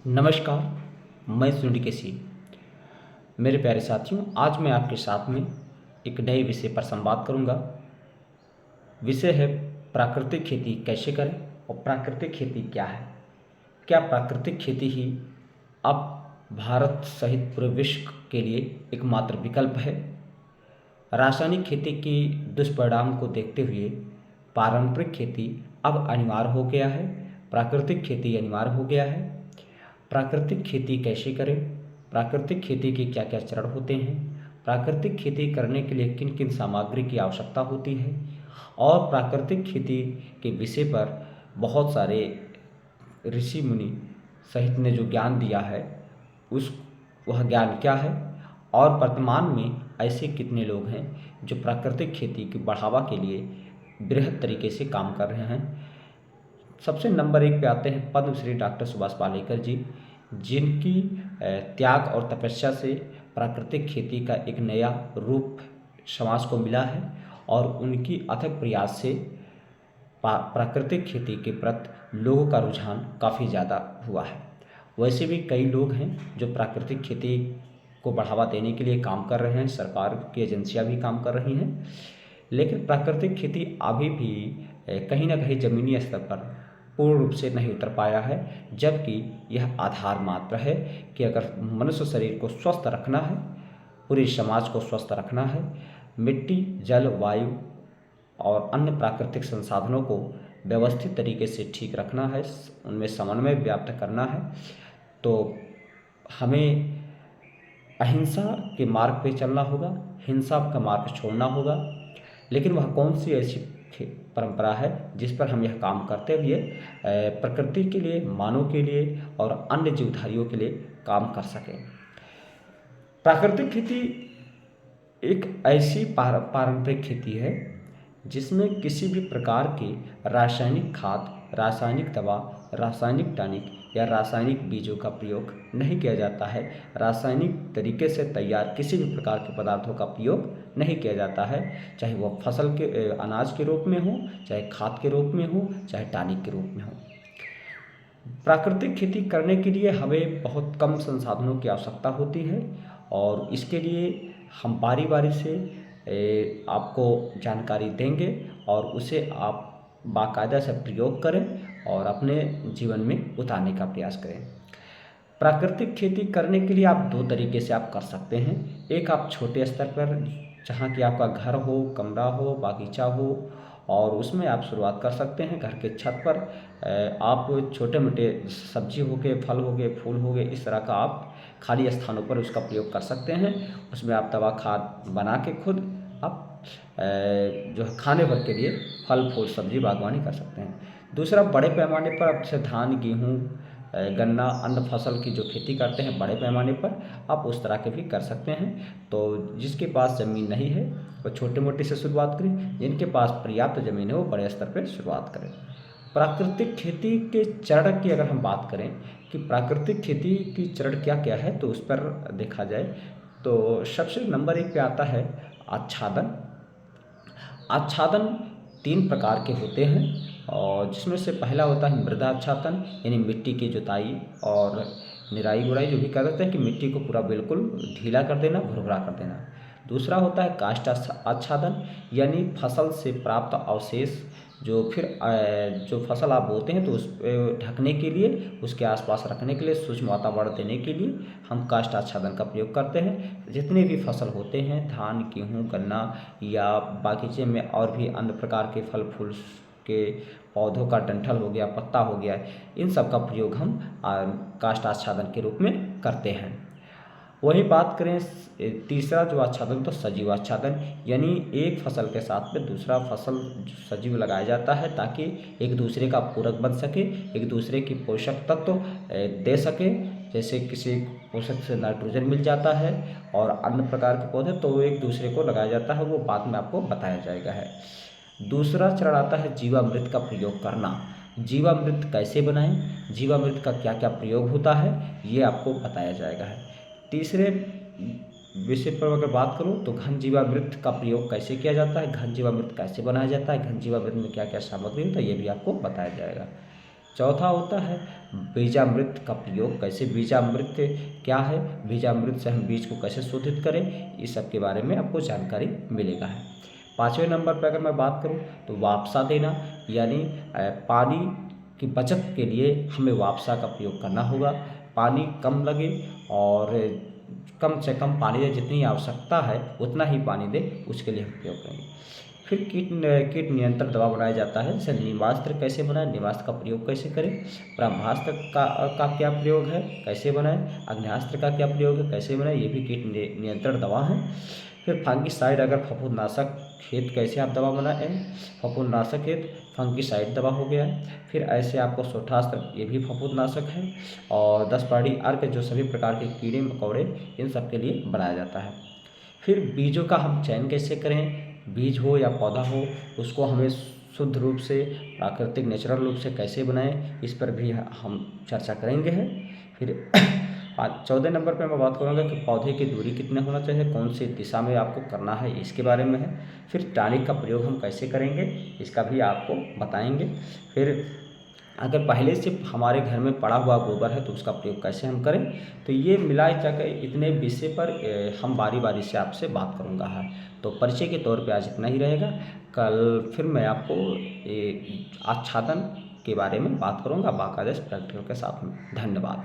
नमस्कार, मैं सुनील केसी। मेरे प्यारे साथियों, आज मैं आपके साथ में एक नए विषय पर संवाद करूंगा। विषय है प्राकृतिक खेती कैसे करें और प्राकृतिक खेती क्या है। क्या प्राकृतिक खेती ही अब भारत सहित पूरे विश्व के लिए एकमात्र विकल्प है? रासायनिक खेती के दुष्परिणाम को देखते हुए पारंपरिक खेती अब अनिवार्य हो गया है, प्राकृतिक खेती अनिवार्य हो गया है। प्राकृतिक खेती कैसे करें, प्राकृतिक खेती के क्या क्या चरण होते हैं, प्राकृतिक खेती करने के लिए किन किन सामग्री की आवश्यकता होती है, और प्राकृतिक खेती के विषय पर बहुत सारे ऋषि मुनि सहित ने जो ज्ञान दिया है उस वह ज्ञान क्या है, और वर्तमान में ऐसे कितने लोग हैं जो प्राकृतिक खेती की बढ़ावा के लिए बृहद तरीके से काम कर रहे हैं। सबसे नंबर 1 पे आते हैं पद्मश्री डॉक्टर सुभाष पालेकर जी, जिनकी त्याग और तपस्या से प्राकृतिक खेती का एक नया रूप समाज को मिला है, और उनकी अथक प्रयास से प्राकृतिक खेती के प्रति लोगों का रुझान काफ़ी ज़्यादा हुआ है। वैसे भी कई लोग हैं जो प्राकृतिक खेती को बढ़ावा देने के लिए काम कर रहे हैं, सरकार की एजेंसियां भी काम कर रही हैं, लेकिन प्राकृतिक खेती अभी भी कहीं ना कहीं ज़मीनी स्तर पर पूर्ण रूप से नहीं उतर पाया है। जबकि यह आधार मात्र है कि अगर मनुष्य शरीर को स्वस्थ रखना है, पूरे समाज को स्वस्थ रखना है, मिट्टी, जल, वायु और अन्य प्राकृतिक संसाधनों को व्यवस्थित तरीके से ठीक रखना है, उनमें समन्वय व्याप्त करना है, तो हमें अहिंसा के मार्ग पे चलना होगा, हिंसा का मार्ग छोड़ना होगा। लेकिन वह कौन सी ऐसी परंपरा है जिस पर हम यह काम करते हुए प्रकृति के लिए, मानव के लिए और अन्य जीवधारियों के लिए काम कर सकें। प्राकृतिक खेती एक ऐसी पारंपरिक खेती है जिसमें किसी भी प्रकार की रासायनिक खाद, रासायनिक दवा, रासायनिक टॉनिक या रासायनिक बीजों का प्रयोग नहीं किया जाता है। रासायनिक तरीके से तैयार किसी भी प्रकार के पदार्थों का प्रयोग नहीं किया जाता है, चाहे वह फसल के अनाज के रूप में हो, चाहे खाद के रूप में हो, चाहे टॉनिक के रूप में हो। प्राकृतिक खेती करने के लिए हमें बहुत कम संसाधनों की आवश्यकता होती है, और इसके लिए हम बारी बारी से आपको जानकारी देंगे और उसे आप बाकायदा से प्रयोग करें और अपने जीवन में उतारने का प्रयास करें। प्राकृतिक खेती करने के लिए आप 2 तरीके से आप कर सकते हैं। एक, आप छोटे स्तर पर, जहाँ कि आपका घर हो, कमरा हो, बागीचा हो, और उसमें आप शुरुआत कर सकते हैं। घर के छत पर आप छोटे मोटे सब्जी हो गए, फल हो गए, फूल हो गए, इस तरह का आप खाली स्थानों पर उसका प्रयोग कर सकते हैं। उसमें आप दवा खाद बना के खुद आप जो खाने भर के लिए फल फूल सब्जी बागवानी कर सकते हैं। दूसरा, बड़े पैमाने पर आप जैसे धान, गेहूँ, गन्ना, अन्य फसल की जो खेती करते हैं बड़े पैमाने पर, आप उस तरह के भी कर सकते हैं। तो जिसके पास ज़मीन नहीं है वो छोटे मोटे से शुरुआत करें, जिनके पास पर्याप्त ज़मीन है वो बड़े स्तर पर शुरुआत करें। प्राकृतिक खेती के चरण की अगर हम बात करें कि प्राकृतिक खेती की चरण क्या क्या है, तो उस पर देखा जाए तो सबसे नंबर 1 पे आता है आच्छादन। आच्छादन 3 प्रकार के होते हैं, और जिसमें से पहला होता है मृदा आच्छादन, यानी मिट्टी की जुताई और निराई गुड़ाई, जो भी कह देते हैं कि मिट्टी को पूरा बिल्कुल ढीला कर देना, भुरभुरा कर देना। दूसरा होता है काष्ठ आच्छादन, यानी फसल से प्राप्त अवशेष जो फिर जो फसल आप बोते हैं तो उस ढकने के लिए, उसके आसपास रखने के लिए, सूक्ष्म वातावरण देने के लिए हम काष्ठ आच्छादन का प्रयोग करते हैं। जितने भी फसल होते हैं, धान, गेहूँ, गन्ना या बागीचे में और भी अन्य प्रकार के फल फूल के पौधों का डंठल हो गया, पत्ता हो गया, इन सब का प्रयोग हम काष्ठ आच्छादन के रूप में करते हैं। वही बात करें तीसरा जो आच्छादन, तो सजीव आच्छादन, यानी एक फसल के साथ में दूसरा फसल सजीव लगाया जाता है ताकि एक दूसरे का पूरक बन सके, एक दूसरे की पोषक तत्व दे सके। जैसे किसी पोषक से नाइट्रोजन मिल जाता है और अन्य प्रकार के पौधे, तो एक दूसरे को लगाया जाता है, वो बाद में आपको बताया जाएगा है। दूसरा चरण आता है जीवामृत का प्रयोग करना। जीवामृत कैसे बनाएं, जीवामृत का क्या क्या प्रयोग होता है, ये आपको बताया जाएगा है। तीसरे विषय पर अगर बात करूं तो घन जीवामृत का प्रयोग कैसे किया जाता है, घन जीवामृत कैसे बनाया जाता है, घन जीवामृत में क्या क्या सामग्री होता है, ये भी आपको बताया जाएगा। चौथा होता है बीजामृत का प्रयोग कैसे, बीजामृत क्या है, बीजामृत से हम बीज को कैसे शोधित करें, इस सब के बारे में आपको जानकारी मिलेगा है। 5वें नंबर पर अगर मैं बात करूं तो वापसा देना, यानी पानी की बचत के लिए हमें वापसा का प्रयोग करना होगा। पानी कम लगे और कम से कम पानी दें, जितनी आवश्यकता है उतना ही पानी दें, उसके लिए हम प्रयोग करेंगे। फिर कीट नियंत्रण दवा बनाया जाता है, जैसे नीमास्त्र कैसे बनाएं, नीमास्त्र का प्रयोग कैसे करें, ब्रह्मास्त्र का क्या प्रयोग है, कैसे बनाएं, अग्न्यास्त्र का क्या प्रयोग है, कैसे बनाएं, ये भी कीट नियंत्रण दवा है। फिर फंगिसाइड, अगर फफूंदनाशक हेतु कैसे आप दवा बनाएं, फफूंदनाशक हेतु फंगिसाइड दवा हो गया। फिर ऐसे आपको सोठास्त्र, ये भी फफूंदनाशक है। और 10 पाड़ी अर्क, जो सभी प्रकार के कीड़े मकोड़े इन सब के लिए बनाया जाता है। फिर बीजों का हम चयन कैसे करें, बीज हो या पौधा हो, उसको हमें शुद्ध रूप से प्राकृतिक नेचुरल रूप से कैसे बनाएं, इस पर भी हम चर्चा करेंगे है। फिर 14 नंबर पे मैं बात करूँगा कि पौधे की दूरी कितने होना चाहिए, कौन सी दिशा में आपको करना है, इसके बारे में है। फिर टॉनिक का प्रयोग हम कैसे करेंगे, इसका भी आपको बताएंगे। फिर अगर पहले से हमारे घर में पड़ा हुआ गोबर है तो उसका प्रयोग कैसे हम करें, तो ये मिलाए जाकर इतने विषय पर हम बारी बारी से आपसे बात करूँगा है। तो परिचय के तौर पे आज इतना ही रहेगा। कल फिर मैं आपको आच्छादन के बारे में बात करूँगा बाकायदे प्रैक्टिकल के साथ में। धन्यवाद।